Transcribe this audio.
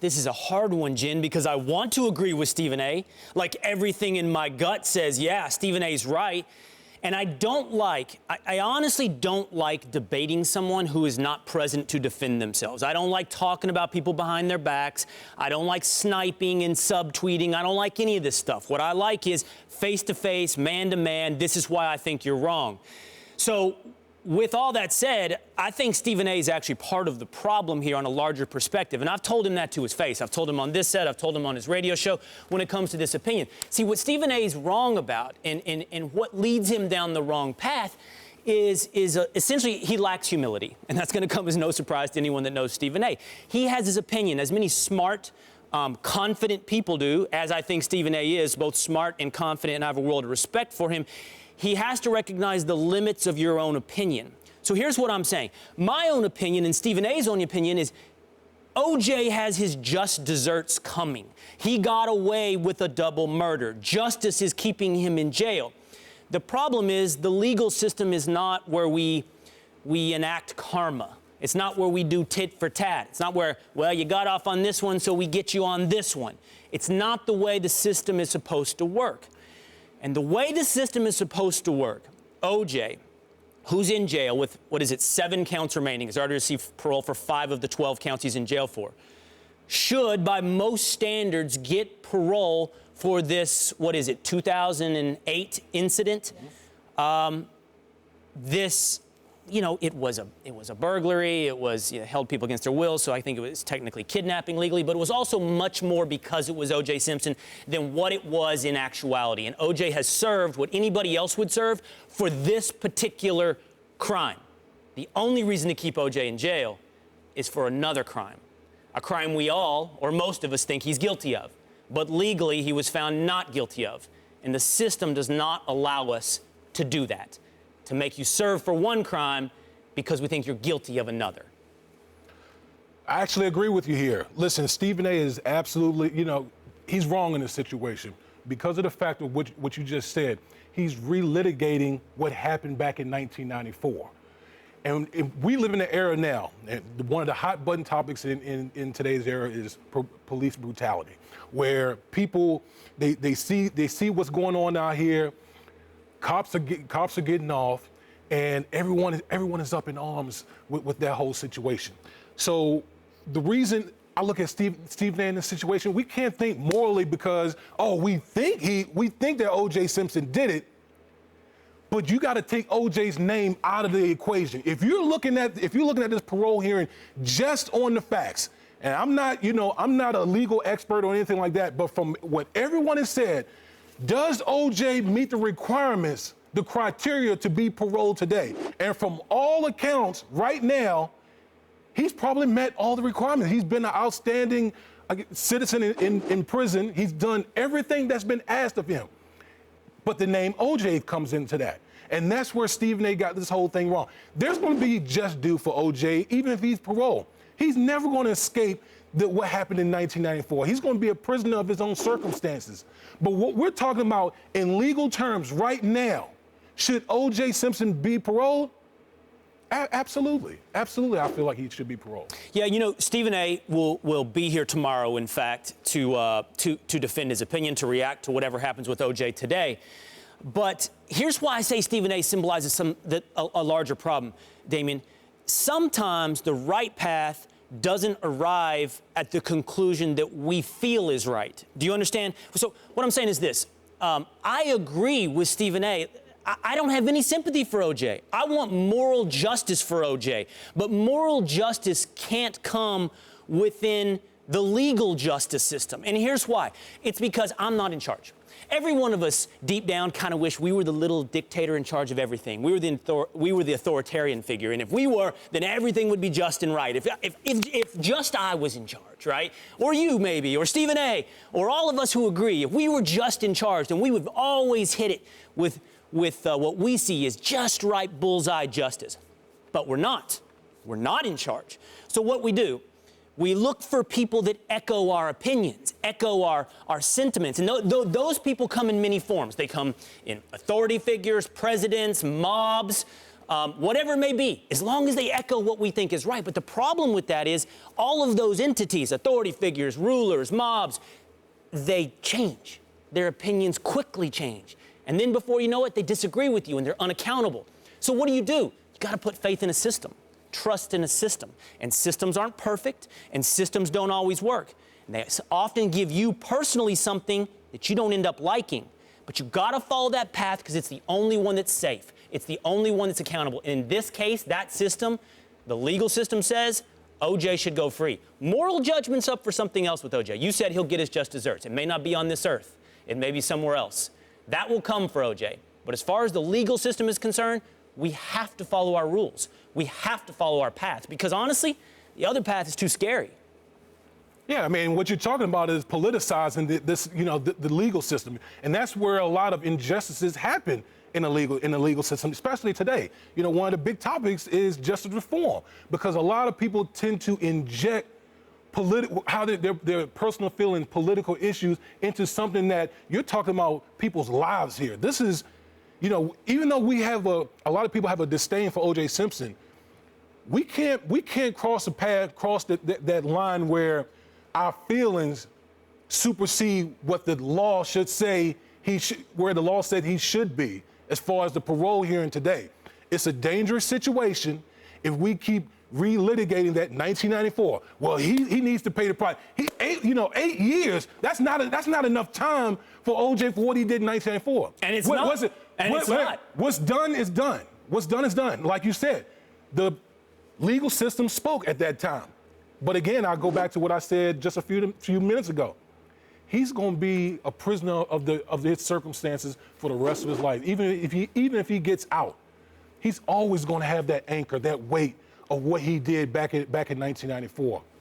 This is a hard one, Jen, because I want to agree with Stephen A. Like, everything in my gut says, yeah, Stephen A's right. And I honestly don't like debating someone who is not present to defend themselves. I don't like talking about people behind their backs. I don't like sniping and subtweeting. I don't like any of this stuff. What I like is face-to-face, man-to-man. This is why I think you're wrong. So, with all that said, I think Stephen A. is actually part of the problem here on a larger perspective. And I've told him that to his face. I've told him on this set. I've told him on his radio show when it comes to this opinion. See, what Stephen A. is wrong about and what leads him down the wrong path is essentially he lacks humility. And that's going to come as no surprise to anyone that knows Stephen A. He has his opinion, as many smart, confident people do, as I think Stephen A. is, both smart and confident, and I have a world of respect for him. He has to recognize the limits of your own opinion. So here's what I'm saying. My own opinion and Stephen A.'s own opinion is O.J. has his just desserts coming. He got away with a double murder. Justice is keeping him in jail. The problem is the legal system is not where we enact karma. It's not where we do tit for tat. It's not where, well, you got off on this one, so we get you on this one. It's not the way the system is supposed to work. And the way the system is supposed to work, O.J., who's in jail with, 7 counts remaining, has already received parole for 5 of the 12 counts he's in jail for, should, by most standards, get parole for this, 2008 incident? It was a burglary. It was held people against their will, so I think it was technically kidnapping legally, but it was also much more because it was O.J. Simpson than what it was in actuality. And O.J. has served what anybody else would serve for this particular crime. The only reason to keep O.J. in jail is for another crime, a crime we all, or most of us, think he's guilty of. But legally, he was found not guilty of. And the system does not allow us to do that, to make you serve for one crime because we think you're guilty of another. I actually agree with you here. Listen, Stephen A. is absolutely, he's wrong in this situation because of the fact of what you just said. He's relitigating what happened back in 1994. And we live in an era now, and one of the hot button topics in today's era is police brutality, where people, they see what's going on out here. Cops are getting off, and everyone is up in arms with that whole situation. So the reason I look at Stephen A. in this situation, we can't think morally because we think that O.J. Simpson did it, but you got to take O.J.'s name out of the equation. If you're looking at this parole hearing just on the facts, and I'm not a legal expert or anything like that, but from what everyone has said. Does O.J. meet the requirements, the criteria to be paroled today? And from all accounts, right now, he's probably met all the requirements. He's been an outstanding citizen in prison. He's done everything that's been asked of him. But the name O.J. comes into that. And that's where Stephen A. got this whole thing wrong. There's going to be just due for O.J., even if he's paroled. He's never going to escape what happened in 1994. He's going to be a prisoner of his own circumstances. But what we're talking about in legal terms right now, should O.J. Simpson be paroled? Absolutely. Absolutely, I feel like he should be paroled. Yeah, Stephen A. will be here tomorrow, in fact, to defend his opinion, to react to whatever happens with O.J. today. But here's why I say Stephen A. symbolizes a larger problem, Damien. Sometimes the right path doesn't arrive at the conclusion that we feel is right. Do you understand? So what I'm saying is this. I agree with Stephen A. I don't have any sympathy for O.J. I want moral justice for O.J. But moral justice can't come within the legal justice system. And here's why. It's because I'm not in charge. Every one of us, deep down, kind of wish we were the little dictator in charge of everything. We were the authoritarian figure, and if we were, then everything would be just and right. If just I was in charge, right? Or you, maybe, or Stephen A., or all of us who agree, if we were just in charge, then we would always hit it with what we see as just right bullseye justice. But we're not. We're not in charge. So what we do, we look for people that echo our opinions, echo our sentiments. And those people come in many forms. They come in authority figures, presidents, mobs, whatever it may be, as long as they echo what we think is right. But the problem with that is all of those entities, authority figures, rulers, mobs, they change. Their opinions quickly change. And then before you know it, they disagree with you and they're unaccountable. So what do? You got to put faith in a system, trust in a system. And systems aren't perfect, and systems don't always work. And they often give you personally something that you don't end up liking. But you got to follow that path because it's the only one that's safe. It's the only one that's accountable. In this case, that system, the legal system says O.J. should go free. Moral judgment's up for something else with O.J. You said he'll get his just desserts. It may not be on this earth. It may be somewhere else. That will come for O.J. But as far as the legal system is concerned, we have to follow our rules. We have to follow our path because honestly, the other path is too scary. Yeah, I mean, what you're talking about is politicizing the legal system, and that's where a lot of injustices happen in the legal system, especially today. You know, one of the big topics is justice reform because a lot of people tend to inject their personal feelings, political issues into something that you're talking about people's lives here. This is, you know, even though we have a lot of people have a disdain for O.J. Simpson, we can't cross that line where our feelings supersede what the law should say where the law said he should be as far as the parole hearing today. It's a dangerous situation if we keep relitigating that 1994. Well, he needs to pay the price. 8 years, that's not enough time for O.J. for what he did in 1994. And it's not. What's done is done. What's done is done. Like you said, the legal system spoke at that time. But again, I'll go back to what I said just a few minutes ago. He's going to be a prisoner of his circumstances for the rest of his life. Even if he gets out, he's always going to have that anchor, that weight of what he did back in 1994.